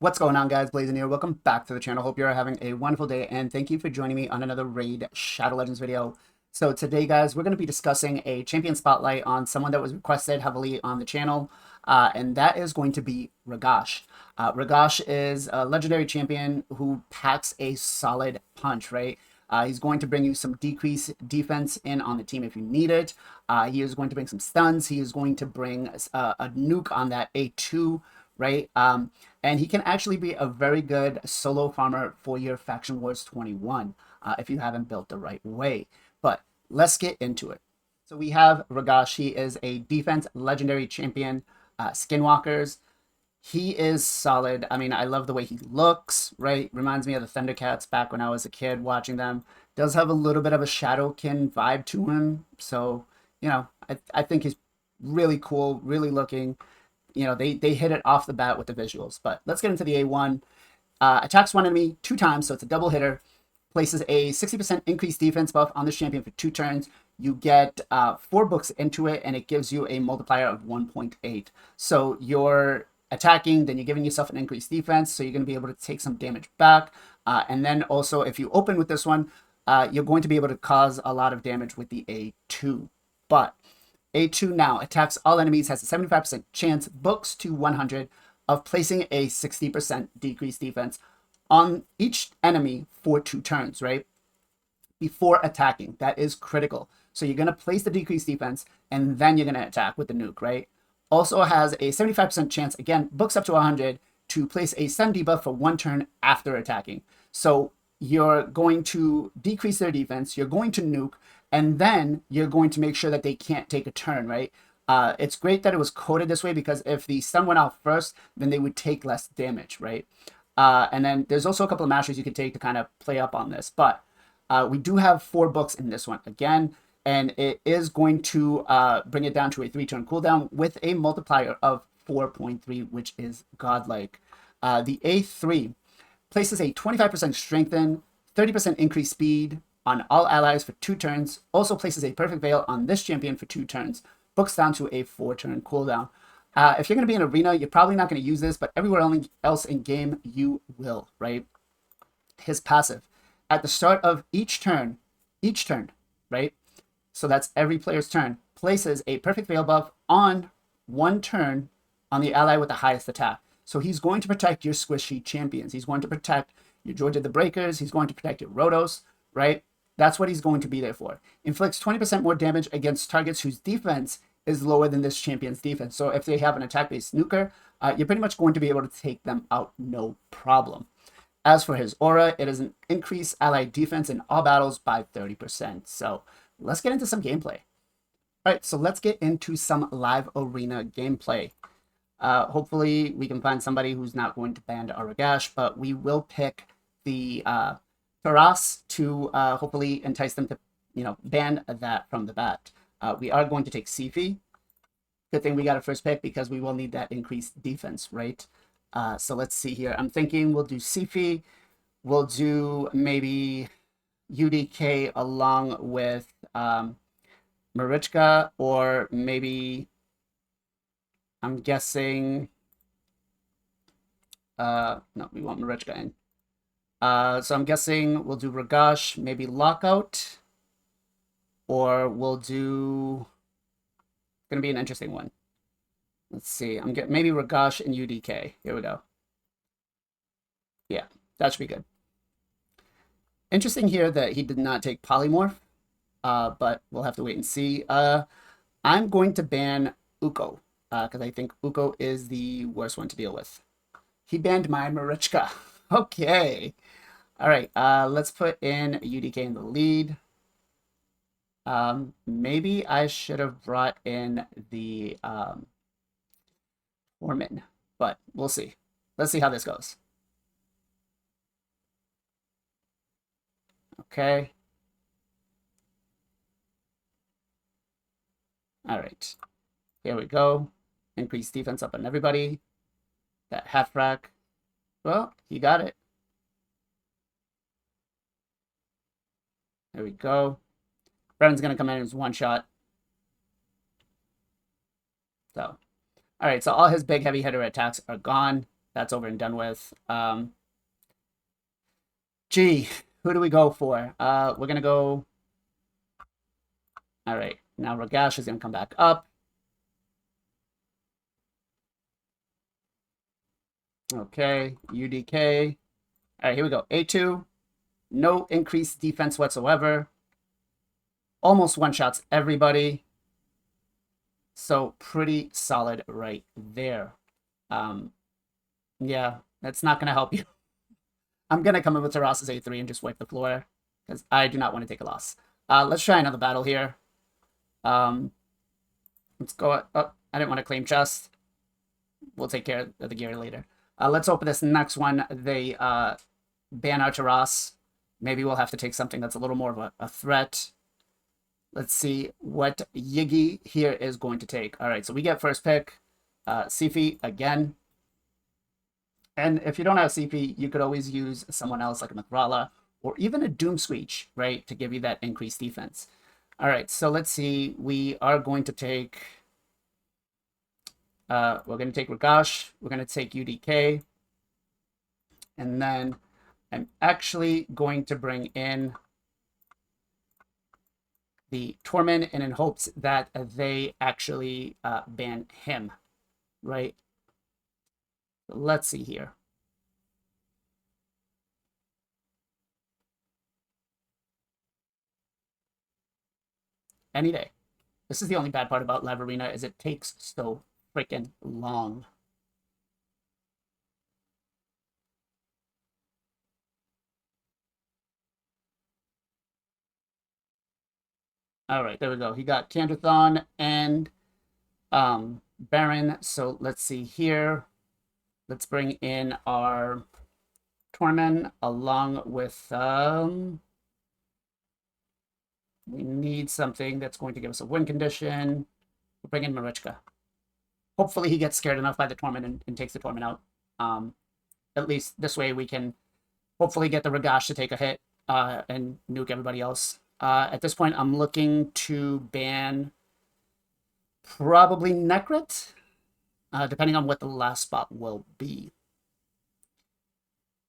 What's going on, guys? Blazing here. Welcome back to the channel. Hope you're having a wonderful day, and thank you for joining me on another Raid Shadow Legends video. So today, guys, we're going to be discussing a champion spotlight on someone that was requested heavily on the channel, and that is going to be Ragash. Ragash is a legendary champion who packs a solid punch, right? He's going to bring you some decreased defense in on the team if you need it. He is going to bring some stuns. He is going to bring a nuke on that A2, right? And he can actually be a very good solo farmer for your Faction Wars 21 if you haven't built the right way. But let's get into it. So we have Ragash. He is a defense legendary champion, Skinwalkers. He is solid. I mean, I love the way he looks, right? Reminds me of the Thundercats back when I was a kid watching them. Does have a little bit of a Shadowkin vibe to him. So, you know, I think he's really cool, really looking. You know, they hit it off the bat with the visuals. But let's get into the A1. Attacks one enemy 2 times, so it's a double hitter. Places a 60% increased defense buff on this champion for 2 turns. You get 4 books into it, and it gives you a multiplier of 1.8. So you're attacking, then you're giving yourself an increased defense, so you're going to be able to take some damage back. And then also, if you open with this one, you're going to be able to cause a lot of damage with the A2. But A2 now attacks all enemies, has a 75% chance, books to 100, of placing a 60% decreased defense on each enemy for 2 turns, right? Before attacking. That is critical. So you're going to place the decreased defense, and then you're going to attack with the nuke, right? Also has a 75% chance, again, books up to 100, to place a 7 debuff for 1 turn after attacking. So you're going to decrease their defense, you're going to nuke, and then you're going to make sure that they can't take a turn, right? It's great that it was coded this way, because if the stun went out first, then they would take less damage, right? And then there's also a couple of masters you could take to kind of play up on this. But we do have 4 books in this one again, and it is going to bring it down to a 3-turn cooldown with a multiplier of 4.3, which is godlike. The A3 places a 25% strengthen, 30% increased speed on all allies for 2 turns. Also places a perfect veil on this champion for 2 turns. Books down to a 4-turn cooldown. If you're going to be in arena, you're probably not going to use this, but everywhere else in game, you will, right? His passive. At the start of each turn, right? So that's every player's turn, places a perfect veil buff on 1 turn on the ally with the highest attack. So he's going to protect your squishy champions. He's going to protect your Georgia the Breakers. He's going to protect your Rotos, right? That's what he's going to be there for. Inflicts 20% more damage against targets whose defense is lower than this champion's defense. So if they have an attack-based nuker, you're pretty much going to be able to take them out no problem. As for his aura, it is an increased allied defense in all battles by 30%. So let's get into some gameplay. All right, so let's get into some live arena gameplay. Hopefully we can find somebody who's not going to ban our Ragash, but we will pick the Taras to hopefully entice them to, ban that from the bat. We are going to take Sifi. Good thing we got a first pick, because we will need that increased defense, right? So let's see here. I'm thinking we'll do Sifi. We'll do maybe UDK along with Marichka, or maybe I'm guessing no, we want Marichka in. So I'm guessing we'll do Ragash, maybe Lockout, or we'll do, it's gonna be an interesting one. Let's see, I'm getting maybe Ragash and UDK. Here we go. Yeah, that should be good. Interesting here that he did not take Polymorph, but we'll have to wait and see. I'm going to ban Uko, because I think Uko is the worst one to deal with. He banned my Marichka. Okay. All right, let's put in UDK in the lead. Maybe I should have brought in the Foreman, but we'll see. Let's see how this goes. Okay. All right. Here we go. Increase defense up on everybody. That half rack. Well, he got it. There we go. Brennan's going to come in as 1 shot. So, all right. So all his big heavy hitter attacks are gone. That's over and done with. Gee, who do we go for? We're gonna go. All right, now Ragash is gonna come back up. Okay, UDK. All right, here we go. A2, no increased defense whatsoever. Almost one-shots everybody. So pretty solid right there. Yeah, that's not going to help you. I'm going to come in with Taras's A3 and just wipe the floor because I do not want to take a loss. Let's try another battle here. Let's go. Oh, I didn't want to claim chest. We'll take care of the gear later. Let's open this next one. They ban our Taras. Maybe we'll have to take something that's a little more of a threat. Let's see what Yigi here is going to take. All right, so we get first pick. Sifi again. And if you don't have CP, you could always use someone else like a Mithrala or even a Doom Screech, right, to give you that increased defense. All right, so let's see. We are going to take... we're going to take Ragash. We're going to take UDK. And then I'm actually going to bring in the Torment, and in hopes that they actually ban him, right? Let's see here. Any day. This is the only bad part about Live Arena, is it takes so freaking long. All right, there we go. He got Tantrathon and Baron. So let's see here. Let's bring in our Torment along with we need something that's going to give us a win condition. We'll bring in Marichka. Hopefully he gets scared enough by the Torment and takes the Torment out. At least this way we can hopefully get the Ragash to take a hit and nuke everybody else. At this point, I'm looking to ban probably Necrit, depending on what the last spot will be.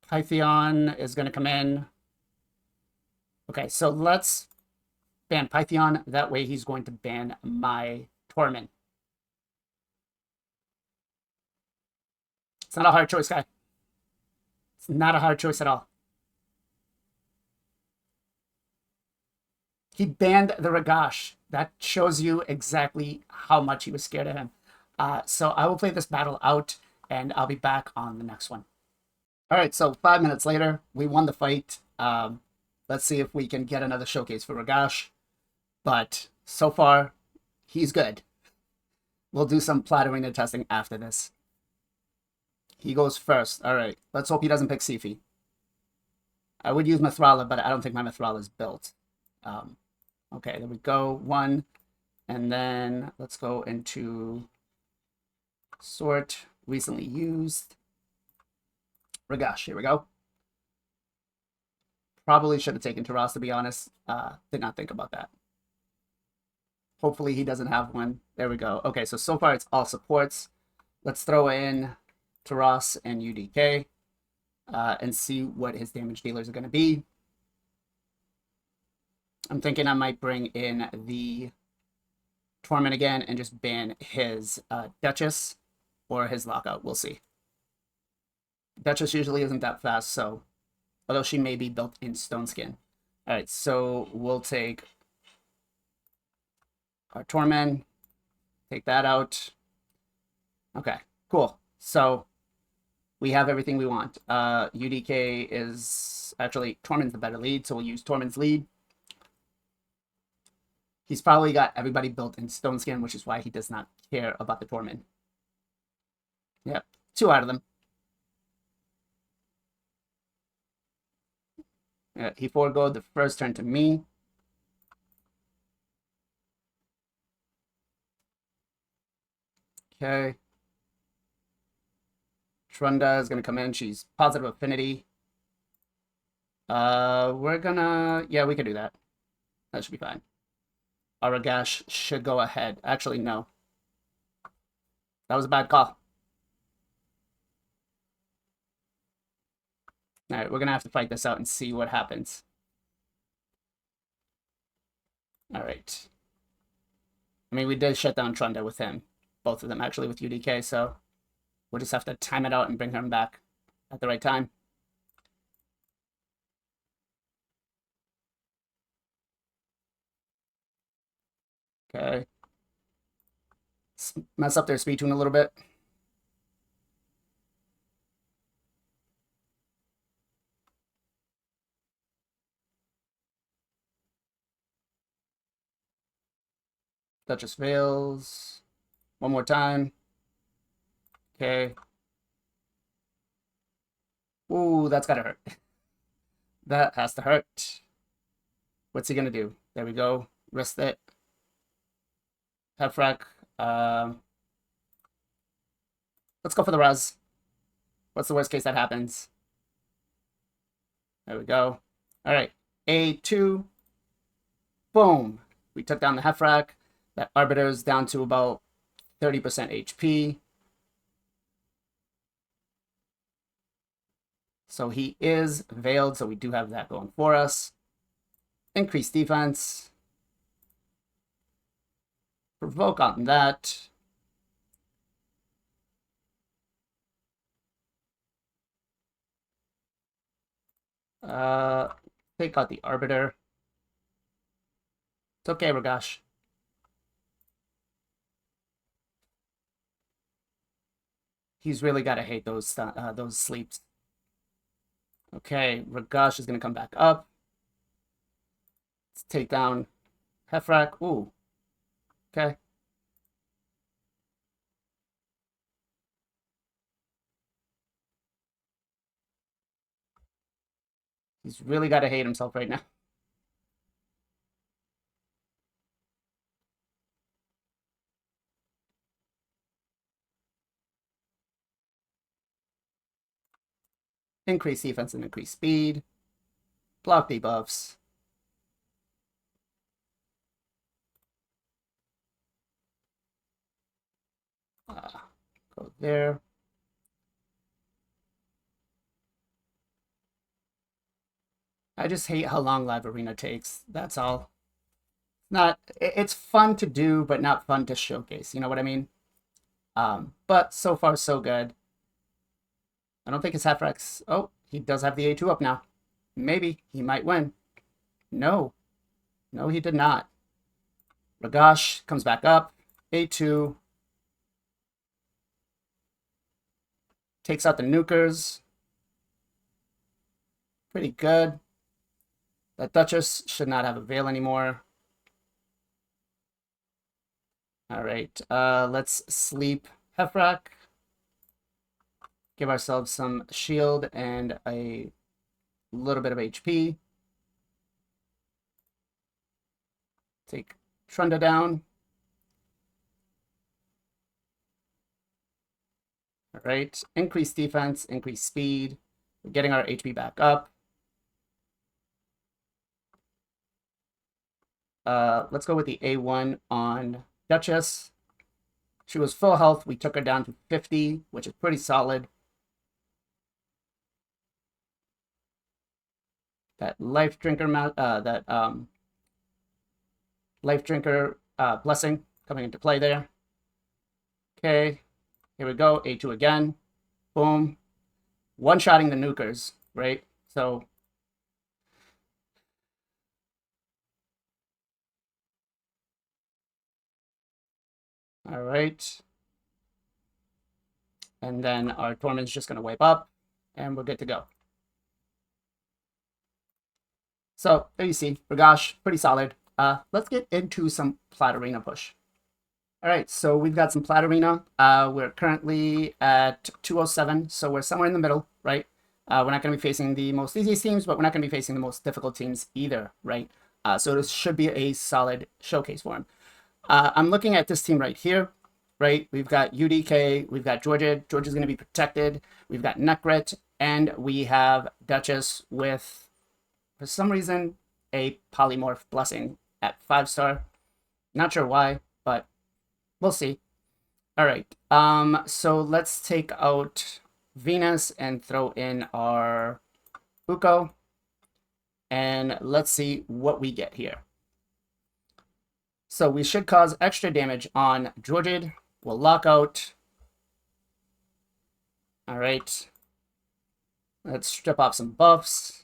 Pythion is going to come in. Okay, so let's ban Pythion. That way he's going to ban my Torment. It's not a hard choice, guy. It's not a hard choice at all. He banned the Ragash. That shows you exactly how much he was scared of him. So I will play this battle out, and I'll be back on the next one. All right, so 5 minutes later, we won the fight. Let's see if we can get another showcase for Ragash. But so far, he's good. We'll do some plattering and testing after this. He goes first. All right, let's hope he doesn't pick Sifi. I would use Mithrala, but I don't think my Mithrala is built. Okay, there we go. One. And then let's go into sort, recently used. Ragash, here we go. Probably should have taken Taras, to be honest. Did not think about that. Hopefully he doesn't have one. There we go. Okay, so far it's all supports. Let's throw in Taras and UDK and see what his damage dealers are going to be. I'm thinking I might bring in the Torment again and just ban his Duchess or his Lockout. We'll see. Duchess usually isn't that fast, so although she may be built in Stone Skin. All right, so we'll take our Torment, take that out. Okay, cool. So we have everything we want. UDK is actually Torment's the better lead, so we'll use Torment's lead. He's probably got everybody built in Stone Skin, which is why he does not care about the Torment. Yep, 2 out of them. He foregoed the first turn to me. Okay. Trunda is going to come in. She's positive affinity. We're gonna... Yeah, we can do that. That should be fine. Ragash should go ahead. Actually, no. That was a bad call. All right, we're going to have to fight this out and see what happens. All right. I mean, we did shut down Trunda with him. Both of them, actually, with UDK, so we'll just have to time it out and bring him back at the right time. Okay. Mess up their speed tune a little bit. Duchess Veils. One more time. Okay. Ooh, that's gotta hurt. That has to hurt. What's he gonna do? There we go. Rest it. Hefrak. Let's go for the res. What's the worst case that happens? There we go. All right. A2. Boom. We took down the Hefrak. That Arbiter's down to about 30% HP. So he is veiled, so we do have that going for us. Increased defense. Provoke on that. Take out the Arbiter. It's okay, Ragash. He's really got to hate those sleeps. Okay, Ragash is going to come back up. Let's take down Hefrak. Ooh. Okay. He's really got to hate himself right now. Increase defense and increase speed. Block debuffs. Go there. I just hate how long Live Arena takes. That's all. It's fun to do, but not fun to showcase. You know what I mean? But so far, so good. I don't think his Hefrak's... Oh, he does have the A2 up now. Maybe he might win. No. No, he did not. Ragash comes back up. A2. Takes out the nukers. Pretty good. That Duchess should not have a veil anymore. All right, let's sleep Hefrak. Give ourselves some shield and a little bit of HP. Take Trunda down. All right, increase defense, increase speed. We're getting our HP back up. Let's go with the A1 on Duchess. She was full health. We took her down to 50, which is pretty solid. That life drinker life drinker blessing coming into play there. Okay, here we go. A2 again. Boom. One-shotting the nukers, right? So all right. And then our Torment's just going to wipe up, and we're good to go. So there you see, Ragash, pretty solid. Let's get into some Plat Arena push. All right, so we've got some Plat Arena. We're currently at 207, so we're somewhere in the middle, right? We're not going to be facing the most easiest teams, but we're not going to be facing the most difficult teams either, right? So this should be a solid showcase for him. I'm looking at this team right here, right? We've got UDK, we've got Georgia. Georgia's going to be protected. We've got Nekrit, and we have Duchess with, for some reason, a polymorph blessing at 5-star. Not sure why, but we'll see. All right. So let's take out Venus and throw in our Fuko. And let's see what we get here. So we should cause extra damage on Georgid. We'll lock out. All right. Let's strip off some buffs.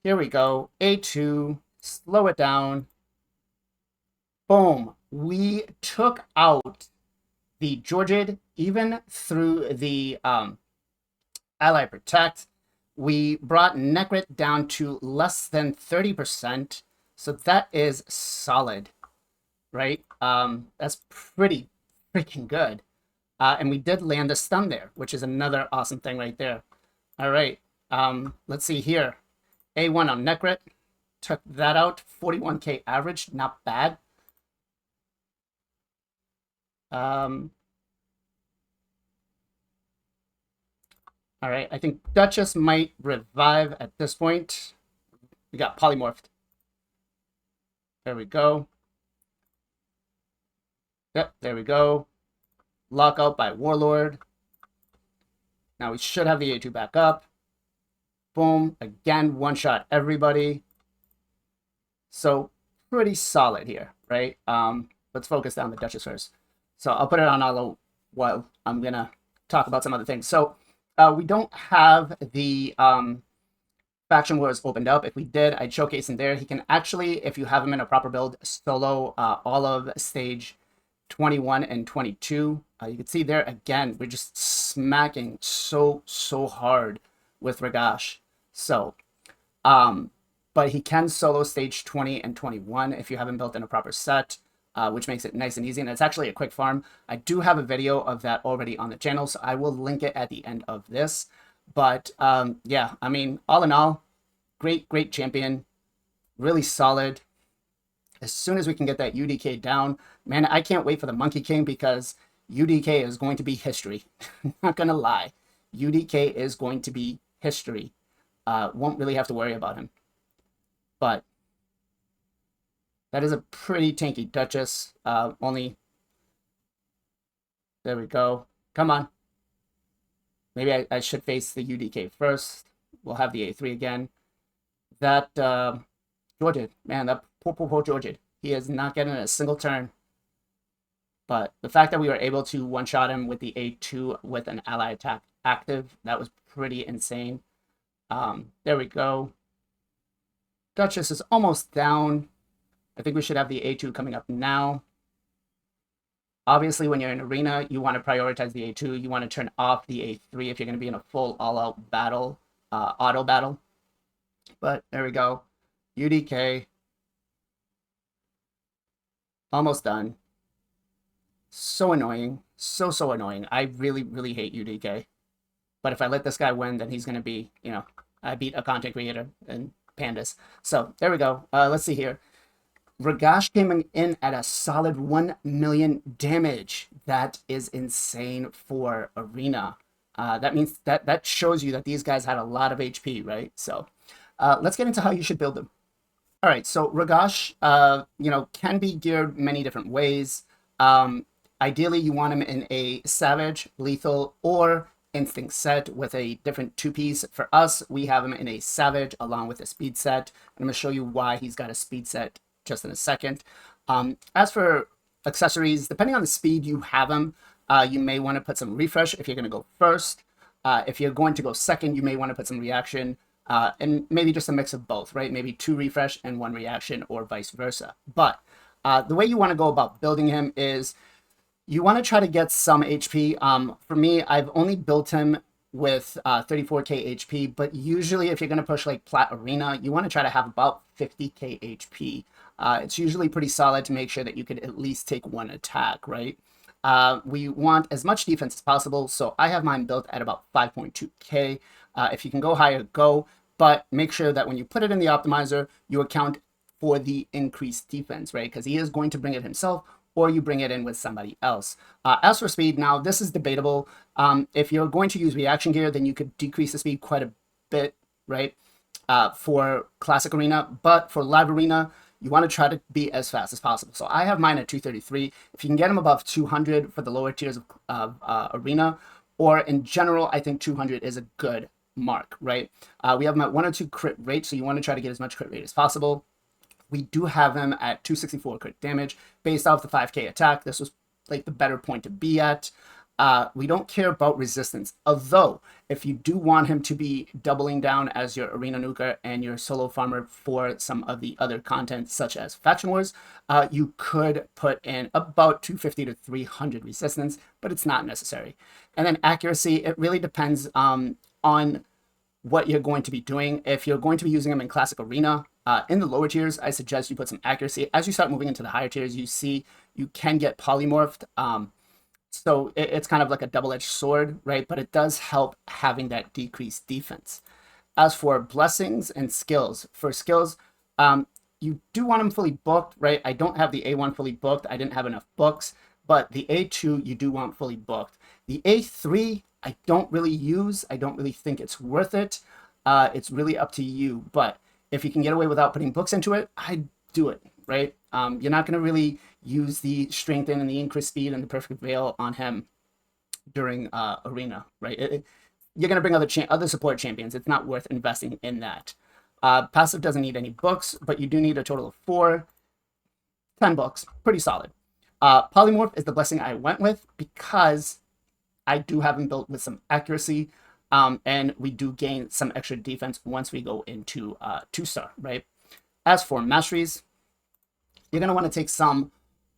Here we go. A2. Slow it down. Boom. We took out the Georgid even through the Ally Protect. We brought Necrit down to less than 30%. So that is solid, right? That's pretty freaking good. And we did land a stun there, which is another awesome thing right there. All right. Let's see here. A1 on Necrit. Took that out. 41k average. Not bad. All right. I think Duchess might revive at this point. We got polymorphed. There we go. Yep, there we go. Lockout by Warlord. Now we should have the A2 back up. Boom. Again, one-shot everybody. So pretty solid here, right? Let's focus down the Duchess first. So I'll put it on auto while I'm going to talk about some other things. So we don't have the faction wars opened up. If we did, I'd showcase him there. He can actually, if you have him in a proper build, solo all of stage 21 and 22. You can see there again, we're just smacking so hard with Ragash. So, but he can solo stage 20 and 21 if you haven't built in a proper set, which makes it nice and easy. And it's actually a quick farm. I do have a video of that already on the channel, so I will link it at the end of this. But yeah, I mean, all in all, great champion, really solid. As soon as we can get that UDK down, man, I can't wait for the Monkey King because UDK is going to be history. Not gonna lie, UDK is going to be history. Won't really have to worry about him. But that is a pretty tanky Duchess. Only, there we go. Come on. Maybe I should face the UDK first. We'll have the A3 again. That Georgid, man, that poor Georgid. He is not getting a single turn. But the fact that we were able to one-shot him with the A2 with an ally attack active, that was pretty insane. There we go. Duchess is almost down. I think we should have the A2 coming up now. Obviously, when you're in arena, you want to prioritize the A2. You want to turn off the A3 if you're going to be in a full all-out battle, auto battle. But there we go. UDK. Almost done. So annoying. So annoying. I really hate UDK. But if I let this guy win, then he's going to be, you know, I beat a content creator and pandas. So there we go. Let's see here. Ragash came in at a solid 1 million damage. That is insane for arena. That means that shows you that these guys had a lot of HP, right? So let's get into how you should build them. All right, so Ragash, you know, can be geared many different ways. Ideally, you want him in a Savage, Lethal, or Instinct set with a different two-piece. For us, we have him in a Savage along with a Speed set. I'm going to show you why he's got a Speed set just in a second. As for accessories, depending on the speed you have him, you may want to put some Refresh if you're going to go first. If you're going to go second, you may want to put some Reaction. And maybe just a mix of both, right? Maybe 2 refresh and 1 reaction or vice versa. But the way you want to go about building him is you want to try to get some HP. For me, I've only built him with 34k HP, but usually if you're going to push like Plat Arena, you want to try to have about 50k HP. It's usually pretty solid to make sure that you could at least take 1 attack, right? We want as much defense as possible, so I have mine built at about 5.2k. If you can go higher, go, but make sure that when you put it in the optimizer, you account for the increased defense, right? Because he is going to bring it himself, or you bring it in with somebody else. As for speed, now this is debatable. If you're going to use reaction gear, then you could decrease the speed quite a bit, right? For classic arena, but for live arena, you want to try to be as fast as possible. So I have mine at 233. If you can get him above 200 for the lower tiers of arena, or in general, I think 200 is a good mark, right? We have him at 102 crit rate, so you want to try to get as much crit rate as possible. We do have him at 264 crit damage based off the 5k attack. This was like the better point to be at. We don't care about resistance, although if you do want him to be doubling down as your arena nuker and your solo farmer for some of the other content such as faction wars, you could put in about 250 to 300 resistance, but it's not necessary. And then accuracy, it really depends on what you're going to be doing. If you're going to be using them in classic arena, in the lower tiers, I suggest you put some accuracy. As you start moving into the higher tiers, you see you can get polymorphed. So it's kind of like a double-edged sword, right? But it does help having that decreased defense. As for blessings and skills, for skills, you do want them fully booked, right? I don't have the A1 fully booked. I didn't have enough books, but the A2 you do want fully booked. The A3 I don't really use. I don't really think it's worth it. It's really up to you. But if you can get away without putting books into it, I'd do it, right? You're not going to really use the strengthen and the increased speed and the perfect veil on him during arena, right? You're going to bring other support champions. It's not worth investing in that. Passive doesn't need any books, but you do need a total of 10 books. Pretty solid. Polymorph is the blessing I went with because I do have him built with some accuracy, and we do gain some extra defense once we go into 2-star, right? As for masteries, you're going to want to take some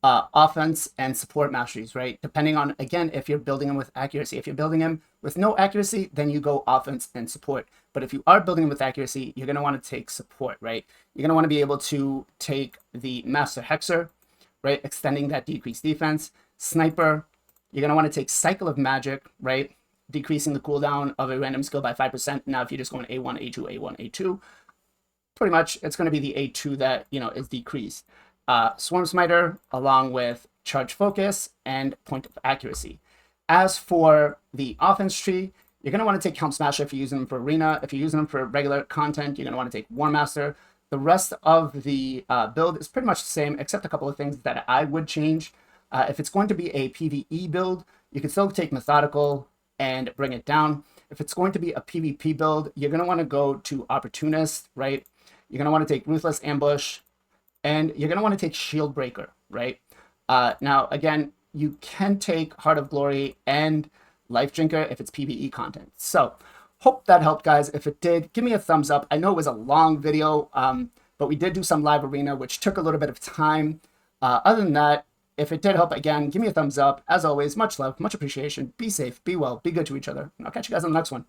offense and support masteries, right? Depending on, again, if you're building him with accuracy. If you're building him with no accuracy, then you go offense and support. But if you are building him with accuracy, you're going to want to take support, right? You're going to want to be able to take the Master Hexer, right? Extending that decreased defense. Sniper, you're going to want to take Cycle of Magic, right? Decreasing the cooldown of a random skill by 5%. Now, if you're just going A1, A2, A1, A2, pretty much it's going to be the A2 that, is decreased. Swarm Smiter, along with Charge Focus and Point of Accuracy. As for the offense tree, you're going to want to take Helm Smasher if you're using them for arena. If you're using them for regular content, you're going to want to take War Master. The rest of the build is pretty much the same, except a couple of things that I would change. If it's going to be a PvE build, you can still take Methodical and bring it down. If it's going to be a PvP build, you're going to want to go to Opportunist, right? You're going to want to take Ruthless Ambush, and you're going to want to take Shield Breaker, right? Now, again, you can take Heart of Glory and Life Drinker if it's PvE content. So, hope that helped, guys. If it did, give me a thumbs up. I know it was a long video, but we did do some live arena, which took a little bit of time. Other than that, if it did help, again, give me a thumbs up. As always, much love, much appreciation. Be safe, be well, be good to each other. And I'll catch you guys on the next one.